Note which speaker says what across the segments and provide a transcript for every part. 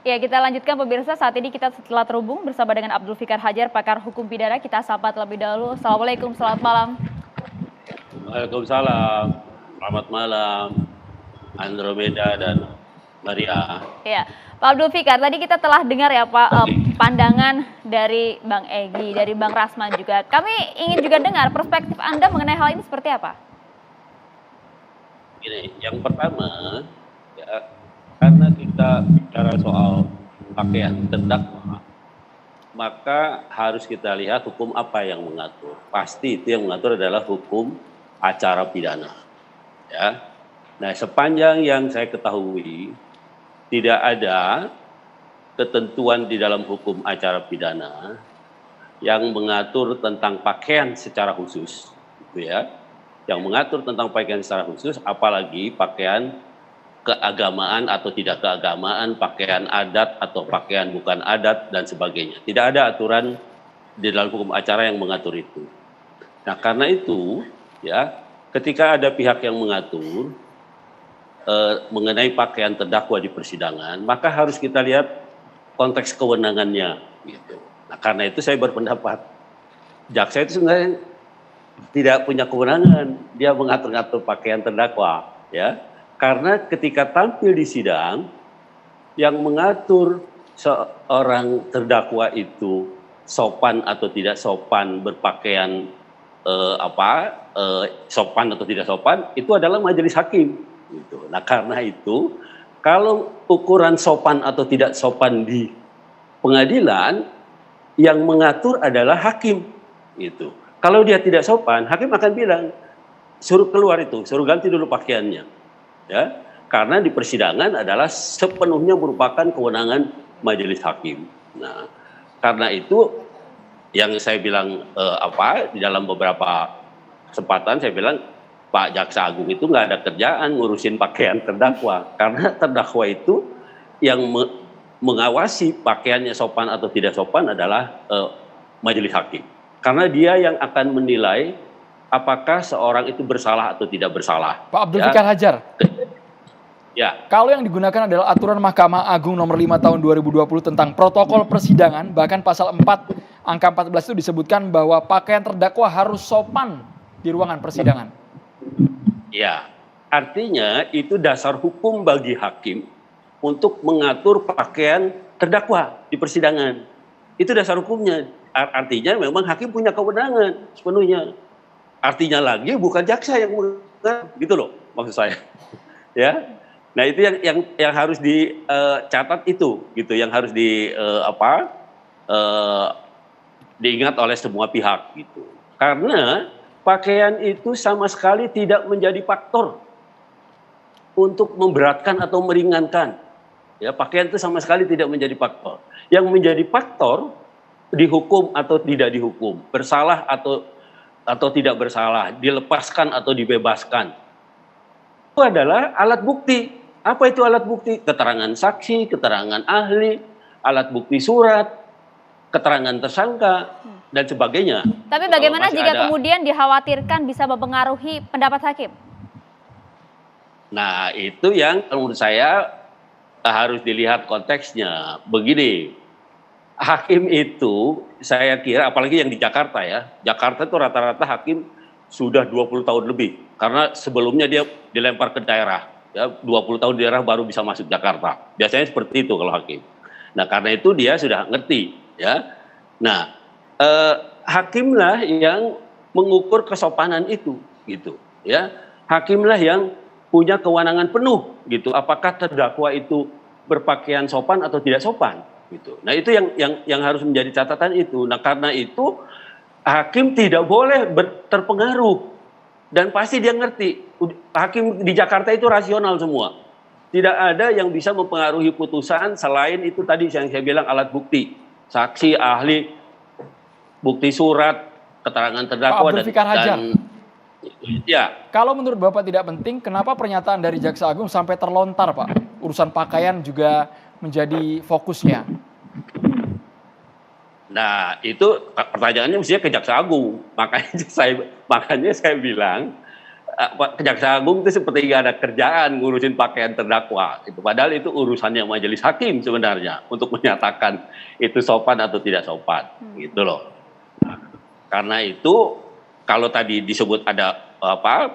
Speaker 1: Ya, kita lanjutkan pemirsa. Saat ini kita telah terhubung bersama dengan Abdul Fikar Hajar, pakar hukum pidana. Kita sapa terlebih dahulu. Assalamualaikum, selamat malam.
Speaker 2: Waalaikumsalam. Selamat malam, Andromeda dan Maria.
Speaker 1: Ya, Pak Abdul Fikar, tadi kita telah dengar ya Pak pandangan dari Bang Egy, dari Bang Rasman juga. Kami ingin juga dengar perspektif Anda mengenai hal ini seperti apa?
Speaker 2: Gini, yang pertama, ya, karena kita bicara soal pakaian terdakwa, maka harus kita lihat hukum apa yang mengatur. Pasti itu yang mengatur adalah hukum acara pidana. Ya. Nah, sepanjang yang saya ketahui, tidak ada ketentuan di dalam hukum acara pidana yang mengatur tentang pakaian secara khusus, gitu ya. Yang mengatur tentang pakaian secara khusus, apalagi pakaian keagamaan atau tidak keagamaan, pakaian adat atau pakaian bukan adat dan sebagainya. Tidak ada aturan di dalam hukum acara yang mengatur itu. Nah, karena itu ya, ketika ada pihak yang mengatur mengenai pakaian terdakwa di persidangan, maka harus kita lihat konteks kewenangannya gitu. Nah, karena itu saya berpendapat jaksa itu sebenarnya tidak punya kewenangan dia mengatur-ngatur pakaian terdakwa, ya. Karena ketika tampil di sidang, yang mengatur seorang terdakwa itu sopan atau tidak sopan berpakaian sopan atau tidak sopan, itu adalah majelis hakim. Gitu. Nah, karena itu, kalau ukuran sopan atau tidak sopan di pengadilan, yang mengatur adalah hakim. Gitu. Kalau dia tidak sopan, hakim akan bilang, suruh keluar itu, suruh ganti dulu pakaiannya. Ya, karena di persidangan adalah sepenuhnya merupakan kewenangan majelis hakim. Nah, karena itu yang saya bilang di dalam beberapa kesempatan saya bilang Pak Jaksa Agung itu nggak ada kerjaan ngurusin pakaian terdakwa, karena terdakwa itu yang mengawasi pakaiannya sopan atau tidak sopan adalah majelis hakim, karena dia yang akan menilai apakah seorang itu bersalah atau tidak bersalah.
Speaker 3: Pak Abdul Fikar Hajar.
Speaker 2: Ya.
Speaker 3: Kalau yang digunakan adalah aturan Mahkamah Agung nomor 5 tahun 2020 tentang protokol persidangan, bahkan pasal 4 angka 14 itu disebutkan bahwa pakaian terdakwa harus sopan di ruangan persidangan.
Speaker 2: Ya, artinya itu dasar hukum bagi hakim untuk mengatur pakaian terdakwa di persidangan. Itu dasar hukumnya. Artinya memang hakim punya kewenangan sepenuhnya. Artinya lagi bukan jaksa yang mengatur, gitu loh maksud saya. Ya. Nah, itu yang harus dicatat itu, gitu, yang harus diingat oleh semua pihak, gitu. Karena pakaian itu sama sekali tidak menjadi faktor untuk memberatkan atau meringankan. Ya, pakaian itu sama sekali tidak menjadi faktor. Yang menjadi faktor dihukum atau tidak dihukum, bersalah atau tidak bersalah, dilepaskan atau dibebaskan, itu adalah alat bukti. Apa itu alat bukti? Keterangan saksi, keterangan ahli, alat bukti surat, keterangan tersangka, dan sebagainya.
Speaker 1: Tapi bagaimana jika kemudian dikhawatirkan bisa mempengaruhi pendapat hakim?
Speaker 2: Nah, itu yang menurut saya harus dilihat konteksnya. Begini, hakim itu saya kira, apalagi yang di Jakarta ya, Jakarta itu rata-rata hakim sudah 20 tahun lebih. Karena sebelumnya dia dilempar ke daerah. Ya, 20 tahun di daerah baru bisa masuk Jakarta. Biasanya seperti itu kalau hakim. Nah, karena itu dia sudah ngerti. Ya. Nah, hakimlah yang mengukur kesopanan itu. Gitu. Ya. Hakimlah yang punya kewenangan penuh. Gitu. Apakah terdakwa itu berpakaian sopan atau tidak sopan. Gitu. Nah, itu yang harus menjadi catatan itu. Nah, karena itu hakim tidak boleh terpengaruh. Dan pasti dia ngerti, hakim di Jakarta itu rasional semua. Tidak ada yang bisa mempengaruhi putusan selain itu tadi yang saya bilang alat bukti. Saksi, ahli, bukti surat, keterangan terdakwa, dan ya.
Speaker 3: Kalau menurut Bapak tidak penting, kenapa pernyataan dari Jaksa Agung sampai terlontar, Pak? Urusan pakaian juga menjadi fokusnya.
Speaker 2: Nah, itu pertanyaannya mestinya ke Jaksa Agung. Makanya saya bilang Kejaksaan Agung itu seperti nggak ada kerjaan ngurusin pakaian terdakwa. Itu padahal itu urusannya majelis hakim sebenarnya untuk menyatakan itu sopan atau tidak sopan, gitu loh. Nah, karena itu kalau tadi disebut ada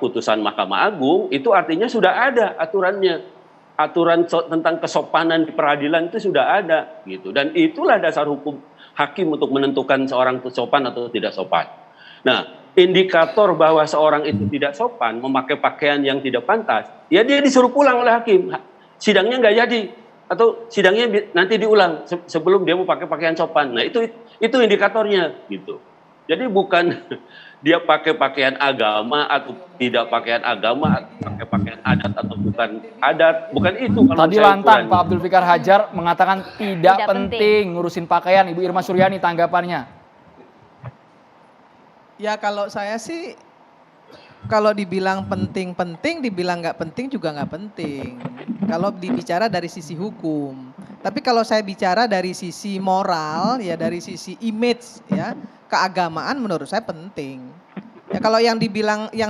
Speaker 2: putusan Mahkamah Agung, itu artinya sudah ada aturannya. Aturan tentang kesopanan di peradilan itu sudah ada, gitu. Dan itulah dasar hukum hakim untuk menentukan seorang itu sopan atau tidak sopan. Nah, indikator bahwa seorang itu tidak sopan, memakai pakaian yang tidak pantas, ya dia disuruh pulang oleh hakim. Sidangnya nggak jadi, atau sidangnya nanti diulang sebelum dia mau pakai pakaian sopan. Nah, itu indikatornya, gitu. Jadi bukan dia pakai pakaian agama atau tidak pakaian agama, pakai pakaian adat atau bukan adat, bukan itu.
Speaker 3: Tadi lantang Pak Abdul Fikar Hajar mengatakan tidak penting ngurusin pakaian. Ibu Irma Suryani tanggapannya.
Speaker 4: Ya kalau saya sih, kalau dibilang penting-penting, dibilang nggak penting juga nggak penting. Kalau dibicara dari sisi hukum. Tapi kalau saya bicara dari sisi moral, ya dari sisi image, ya keagamaan menurut saya penting. Ya kalau yang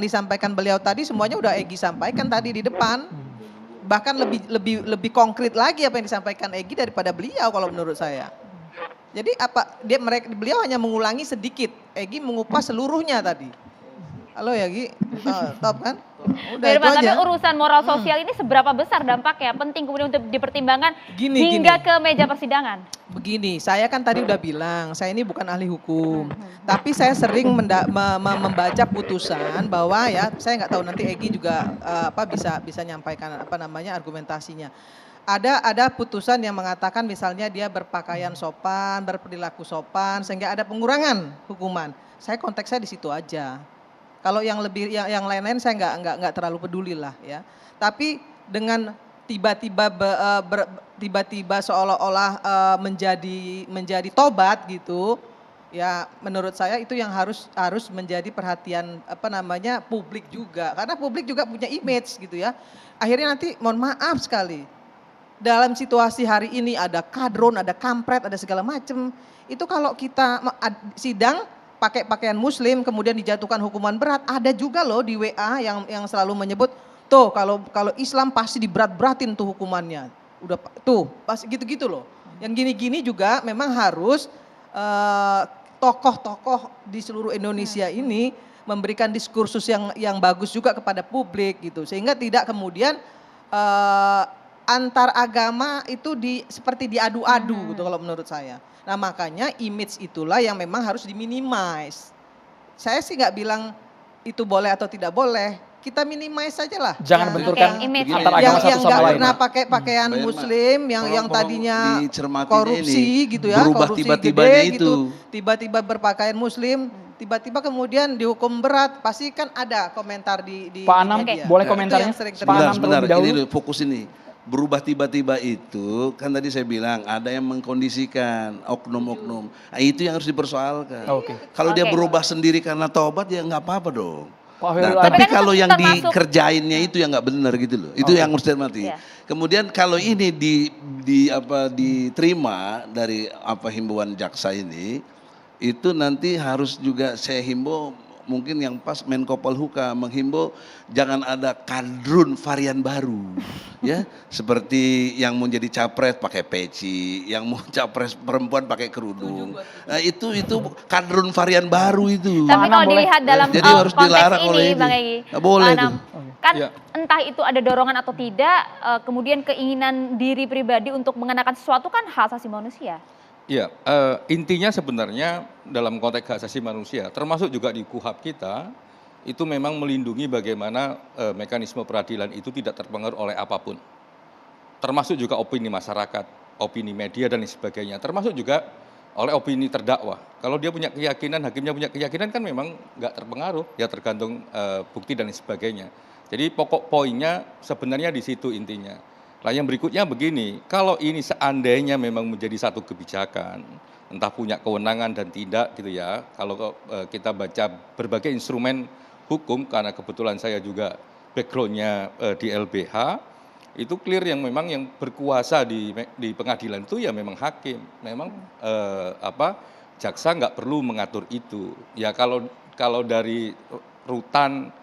Speaker 4: disampaikan beliau tadi semuanya udah Egy sampaikan tadi di depan. Bahkan lebih konkret lagi apa yang disampaikan Egy daripada beliau kalau menurut saya. Jadi beliau hanya mengulangi sedikit, Egy mengupas seluruhnya tadi. Halo ya Gi, top kan? Udah itu aja.
Speaker 1: Tapi urusan moral sosial ini seberapa besar dampaknya? Penting kemudian untuk dipertimbangkan hingga ke meja persidangan.
Speaker 4: Begini, saya kan tadi udah bilang, saya ini bukan ahli hukum, tapi saya sering membaca putusan bahwa ya, saya nggak tahu nanti Egy juga bisa nyampaikan argumentasinya. Ada putusan yang mengatakan misalnya dia berpakaian sopan, berperilaku sopan, sehingga ada pengurangan hukuman. Saya konteksnya di situ aja. Kalau yang lain-lain saya nggak terlalu peduli lah ya. Tapi dengan tiba-tiba seolah-olah menjadi tobat gitu, ya menurut saya itu yang harus menjadi perhatian publik juga. Karena publik juga punya image gitu ya. Akhirnya nanti mohon maaf sekali. Dalam situasi hari ini ada kadron, ada kampret, ada segala macam. Itu kalau kita sidang pakai pakaian muslim kemudian dijatuhkan hukuman berat, ada juga loh di WA yang selalu menyebut, tuh kalau Islam pasti diberat-beratin tuh hukumannya. Udah tuh, pasti gitu-gitu loh. Yang gini-gini juga memang harus tokoh-tokoh di seluruh Indonesia ini memberikan diskursus yang bagus juga kepada publik gitu. Sehingga tidak kemudian antar agama itu seperti diadu-adu gitu kalau menurut saya. Nah makanya image itulah yang memang harus diminimize. Saya sih nggak bilang itu boleh atau tidak boleh, kita minimize saja lah.
Speaker 3: Jangan benturkan
Speaker 4: yang
Speaker 3: antar agama satu sama lain.
Speaker 4: Yang nggak pernah pakai pakaian muslim, yang tadinya korupsi gitu ya, korupsi gede gitu, tiba-tiba berpakaian muslim, tiba-tiba kemudian dihukum berat, pasti kan ada komentar di
Speaker 3: Pak Anam, boleh komentarnya?
Speaker 5: Sebentar, ini fokus ini. Berubah tiba-tiba itu, kan tadi saya bilang ada yang mengkondisikan oknum-oknum. Nah, itu yang harus dipersoalkan. Kalau dia berubah sendiri karena tobat ya nggak apa-apa dong. Nah, tapi kalau yang dikerjainnya itu yang nggak benar gitu loh. Itu yang harus dihormati. Kemudian kalau ini diterima dari himbauan jaksa ini, itu nanti harus juga saya himbau, mungkin yang pas Menko Polhukam menghimbau jangan ada kadrun varian baru ya, seperti yang mau jadi capres pakai peci, yang mau capres perempuan pakai kerudung. Nah, itu kadrun varian baru itu.
Speaker 1: Tapi kalau dilihat dalam
Speaker 5: jadi harus dilarang
Speaker 1: ini,
Speaker 5: oleh
Speaker 1: Bang Egy,
Speaker 5: boleh itu.
Speaker 1: Kan entah itu ada dorongan atau tidak, kemudian keinginan diri pribadi untuk mengenakan sesuatu kan hak asasi manusia.
Speaker 6: Ya, intinya sebenarnya dalam konteks hak asasi manusia, termasuk juga di KUHP kita, itu memang melindungi bagaimana mekanisme peradilan itu tidak terpengaruh oleh apapun. Termasuk juga opini masyarakat, opini media dan lain sebagainya, termasuk juga oleh opini terdakwa. Kalau dia punya keyakinan, hakimnya punya keyakinan kan memang nggak terpengaruh, ya tergantung bukti dan lain sebagainya. Jadi pokok poinnya sebenarnya di situ intinya. Nah yang berikutnya begini, kalau ini seandainya memang menjadi satu kebijakan, entah punya kewenangan dan tidak gitu ya, kalau kita baca berbagai instrumen hukum, karena kebetulan saya juga backgroundnya di LBH, itu clear yang memang yang berkuasa di pengadilan itu ya memang hakim, memang jaksa nggak perlu mengatur itu. Ya kalau dari rutan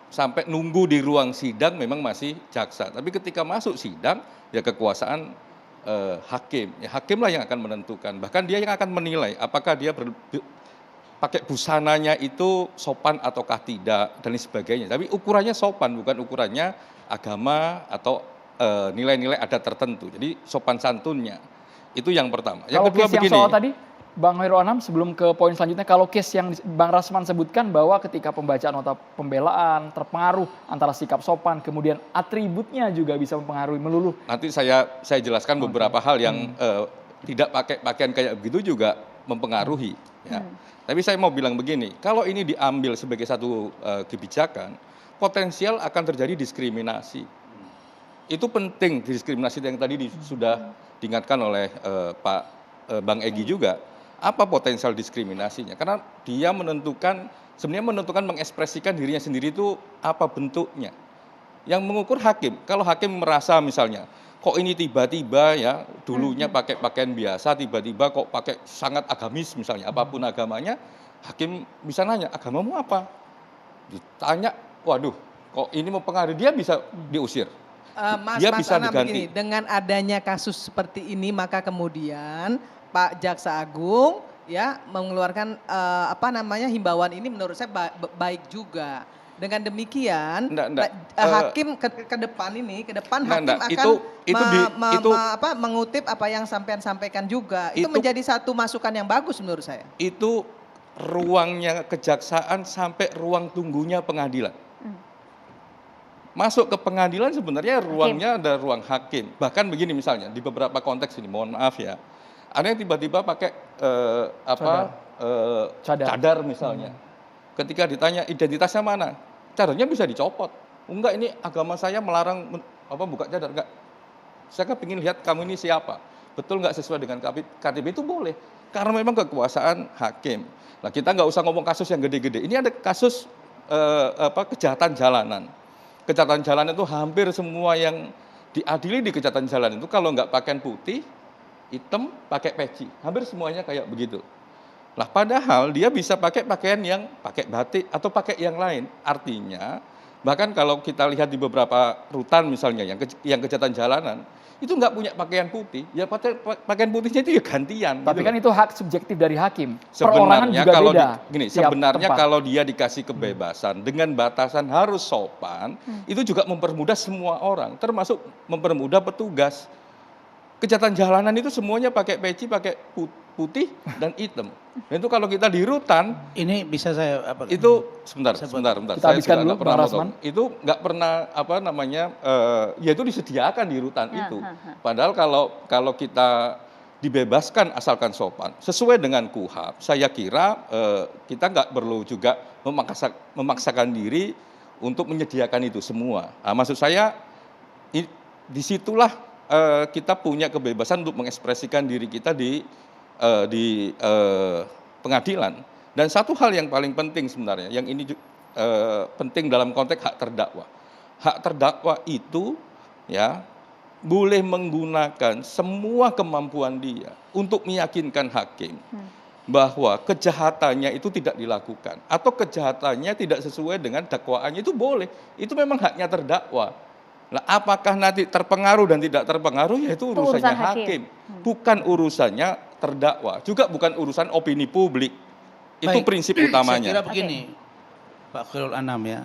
Speaker 6: sampai nunggu di ruang sidang memang masih jaksa. Tapi ketika masuk sidang ya kekuasaan hakim. Ya, hakimlah yang akan menentukan. Bahkan dia yang akan menilai apakah dia pakai busananya itu sopan ataukah tidak dan lain sebagainya. Tapi ukurannya sopan, bukan ukurannya agama atau nilai-nilai adat tertentu. Jadi sopan santunnya. Itu yang pertama. Yang
Speaker 3: Kalau
Speaker 6: kedua
Speaker 3: case yang
Speaker 6: begini.
Speaker 3: soal tadi, Bang Hoirul Anam, sebelum ke poin selanjutnya, kalau case yang Bang Rasman sebutkan bahwa ketika pembacaan nota pembelaan terpengaruh antara sikap sopan, kemudian atributnya juga bisa mempengaruhi melulu.
Speaker 6: Nanti saya jelaskan beberapa hal yang tidak pakai pakaian kayak begitu juga mempengaruhi. Ya. Tapi saya mau bilang begini, kalau ini diambil sebagai satu kebijakan, potensial akan terjadi diskriminasi. Itu penting, diskriminasi yang tadi sudah diingatkan oleh Pak Bang Egy juga. Apa potensial diskriminasinya? Karena dia sebenarnya menentukan mengekspresikan dirinya sendiri itu apa bentuknya. Yang mengukur hakim. Kalau hakim merasa misalnya, kok ini tiba-tiba ya dulunya pakai pakaian biasa, tiba-tiba kok pakai sangat agamis misalnya, apapun agamanya, hakim bisa nanya, agamamu apa? Ditanya, waduh, kok ini mempengaruhi, dia bisa diusir. Dia
Speaker 4: Mas
Speaker 6: bisa
Speaker 4: Anam
Speaker 6: diganti.
Speaker 4: begini, dengan adanya kasus seperti ini maka kemudian Pak Jaksa Agung ya mengeluarkan himbauan ini menurut saya baik juga. Dengan demikian hakim ke depan hakim akan mengutip apa yang sampean sampaikan juga. Itu menjadi satu masukan yang bagus menurut saya.
Speaker 6: Itu ruangnya kejaksaan sampai ruang tunggunya pengadilan. Masuk ke pengadilan sebenarnya ruangnya ada ruang hakim. Bahkan begini misalnya di beberapa konteks ini, mohon maaf ya, ada yang tiba-tiba pakai cadar misalnya. Ketika ditanya identitasnya mana, cadarnya bisa dicopot. Enggak, ini agama saya melarang buka cadar. Enggak, saya kan ingin lihat kamu ini siapa. Betul nggak sesuai dengan KTP itu boleh. Karena memang kekuasaan hakim. Nah, kita nggak usah ngomong kasus yang gede-gede. Ini ada kasus kejahatan jalanan. Kejahatan jalanan itu hampir semua yang diadili di kejahatan jalanan itu kalau nggak pakaian putih, hitam, pakai peci. Hampir semuanya kayak begitu. Nah, padahal dia bisa pakai pakaian yang pakai batik atau pakai yang lain. Artinya, bahkan kalau kita lihat di beberapa rutan misalnya yang kejahatan jalanan, itu nggak punya pakaian putih, ya pakaian putihnya itu ya gantian.
Speaker 3: Tapi
Speaker 6: gitu
Speaker 3: kan itu hak subjektif dari hakim.
Speaker 6: Sebenarnya
Speaker 3: juga
Speaker 6: kalau
Speaker 3: beda.
Speaker 6: Sebenarnya kalau dia dikasih kebebasan dengan batasan harus sopan, itu juga mempermudah semua orang, termasuk mempermudah petugas. Kejahatan jalanan itu semuanya pakai peci, pakai putih dan hitam. Dan itu kalau kita di rutan,
Speaker 7: ini bisa saya
Speaker 6: itu sebentar.
Speaker 3: Kita habiskan dulu, Bang Rasman.
Speaker 6: Itu nggak pernah ya itu disediakan di rutan itu. Padahal kalau kita dibebaskan asalkan sopan, sesuai dengan KUHAP, saya kira kita nggak perlu juga memaksakan diri untuk menyediakan itu semua. Nah, maksud saya disitulah kita punya kebebasan untuk mengekspresikan diri kita di pengadilan. Dan satu hal yang paling penting sebenarnya, yang ini penting dalam konteks hak terdakwa. Hak terdakwa itu ya boleh menggunakan semua kemampuan dia untuk meyakinkan hakim bahwa kejahatannya itu tidak dilakukan atau kejahatannya tidak sesuai dengan dakwaannya, itu boleh. Itu memang haknya terdakwa. Nah, apakah nanti terpengaruh dan tidak terpengaruh, ya itu urusannya hakim. Bukan urusannya terdakwa, juga bukan urusan opini publik. Itu prinsip utamanya.
Speaker 7: Saya kira begini, Pak Hoirul Anam ya,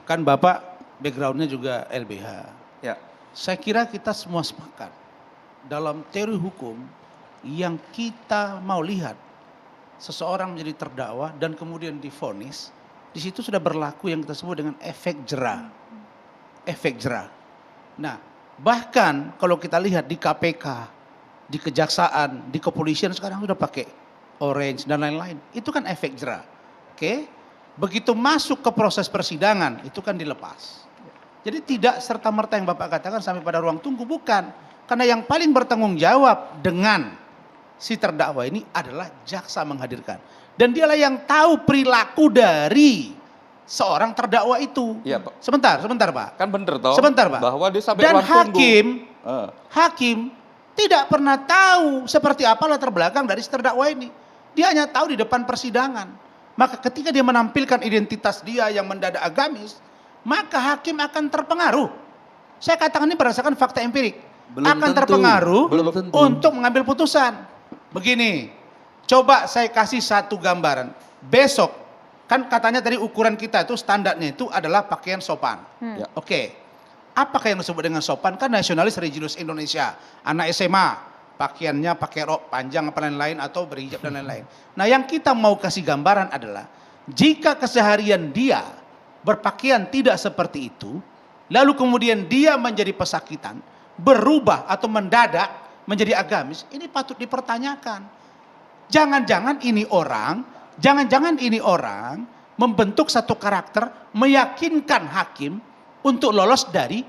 Speaker 7: kan Bapak backgroundnya juga LBH.
Speaker 6: Ya.
Speaker 7: Saya kira kita semua sepakat dalam teori hukum yang kita mau lihat seseorang menjadi terdakwa dan kemudian divonis, di situ sudah berlaku yang kita sebut dengan efek jera. Efek jera. Nah, bahkan kalau kita lihat di KPK, di kejaksaan, di kepolisian sekarang sudah pakai orange dan lain-lain. Itu kan efek jera. Oke? Begitu masuk ke proses persidangan, itu kan dilepas. Jadi tidak serta-merta yang Bapak katakan sampai pada ruang tunggu, bukan. Karena yang paling bertanggung jawab dengan si terdakwa ini adalah jaksa menghadirkan. Dan dialah yang tahu perilaku dari seorang terdakwa itu.
Speaker 6: Iya, Pak.
Speaker 7: Sebentar Pak.
Speaker 6: Kan bener toh.
Speaker 7: Sebentar Pak.
Speaker 6: Bahwa dia sampai
Speaker 7: dan
Speaker 6: ruang tunggu.
Speaker 7: hakim tidak pernah tahu seperti apa latar belakang dari si terdakwa ini. Dia hanya tahu di depan persidangan. Maka ketika dia menampilkan identitas dia yang mendadak agamis, maka hakim akan terpengaruh. Saya katakan ini berdasarkan fakta empirik.
Speaker 5: Belum
Speaker 7: akan
Speaker 5: tentu,
Speaker 7: terpengaruh
Speaker 5: belum tentu.
Speaker 7: untuk mengambil putusan. Begini, coba saya kasih satu gambaran. Besok, kan katanya tadi ukuran kita itu standarnya itu adalah pakaian sopan.
Speaker 6: Ya.
Speaker 7: Oke, apakah yang disebut dengan sopan? Kan nasionalis religius Indonesia, anak SMA, pakaiannya pakai rok panjang apa lain-lain atau berhijab dan lain-lain. Nah yang kita mau kasih gambaran adalah jika keseharian dia berpakaian tidak seperti itu, lalu kemudian dia menjadi pesakitan, berubah atau mendadak menjadi agamis, ini patut dipertanyakan. Jangan-jangan ini orang membentuk satu karakter, meyakinkan hakim untuk lolos dari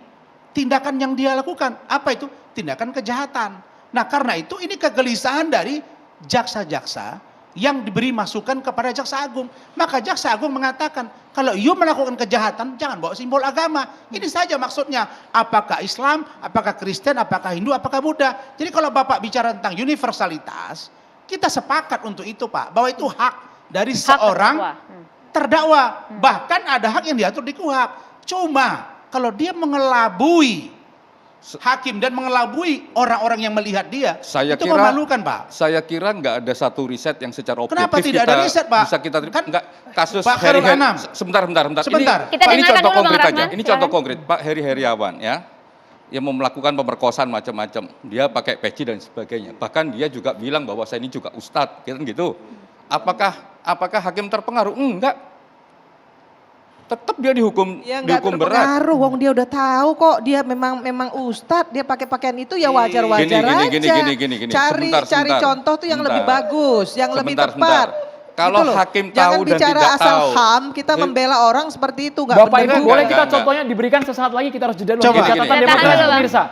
Speaker 7: tindakan yang dia lakukan. Apa itu? Tindakan kejahatan. Nah karena itu ini kegelisahan dari jaksa-jaksa yang diberi masukan kepada Jaksa Agung. Maka Jaksa Agung mengatakan, kalau you melakukan kejahatan, jangan bawa simbol agama. Ini saja maksudnya, apakah Islam, apakah Kristen, apakah Hindu, apakah Buddha. Jadi kalau Bapak bicara tentang universalitas, kita sepakat untuk itu Pak, bahwa itu hak dari seorang terdakwa. Bahkan ada hak yang diatur di KUHP. Cuma kalau dia mengelabui hakim dan mengelabui orang-orang yang melihat dia, itu memalukan Pak.
Speaker 6: Saya kira nggak ada satu riset yang secara objektif
Speaker 7: Kenapa tidak ada riset, Pak?
Speaker 6: Bisa kita
Speaker 7: Kan
Speaker 6: nggak kasus
Speaker 7: Pak
Speaker 6: Heri
Speaker 7: Khairul Anam.
Speaker 6: Sebentar.
Speaker 7: Sebentar.
Speaker 6: Ini,
Speaker 1: Kita
Speaker 6: Pak, ini
Speaker 1: dengarkan
Speaker 6: contoh
Speaker 1: dulu, Bang
Speaker 6: konkret aja.
Speaker 1: Rasman.
Speaker 6: Ini
Speaker 1: Silakan.
Speaker 6: contoh konkret. Pak Heri Heriawan ya, yang mau melakukan pemerkosaan macam-macam. Dia pakai peci dan sebagainya. Bahkan dia juga bilang bahwa saya ini juga ustadz, gitu. Apakah hakim terpengaruh? Enggak. Tetap dia dihukum
Speaker 8: Ya nggak
Speaker 6: dihukum berat.
Speaker 8: terpengaruh, wong dia udah tahu kok dia memang ustadz, dia pakai pakaian itu ya wajar-wajar
Speaker 6: Gini,
Speaker 8: aja.
Speaker 6: gini.
Speaker 8: Cari
Speaker 6: Sebentar.
Speaker 8: contoh tuh yang lebih bagus, yang lebih
Speaker 6: Sebentar.
Speaker 8: tepat.
Speaker 6: Kalau
Speaker 8: Gitu loh.
Speaker 6: hakim tahu
Speaker 8: Jangan
Speaker 6: dan
Speaker 8: bicara
Speaker 6: tidak
Speaker 8: asal
Speaker 6: tahu.
Speaker 8: HAM, kita membela orang seperti itu nggak
Speaker 3: Bapak
Speaker 8: benar
Speaker 3: Ibu
Speaker 8: juga.
Speaker 3: boleh kita
Speaker 6: Enggak.
Speaker 3: contohnya diberikan sesaat lagi, kita harus jeda dulu.
Speaker 7: Coba.
Speaker 3: Catatan
Speaker 6: Gini.
Speaker 3: demokrasi
Speaker 1: Tahan dulu, Bang.
Speaker 3: pemirsa.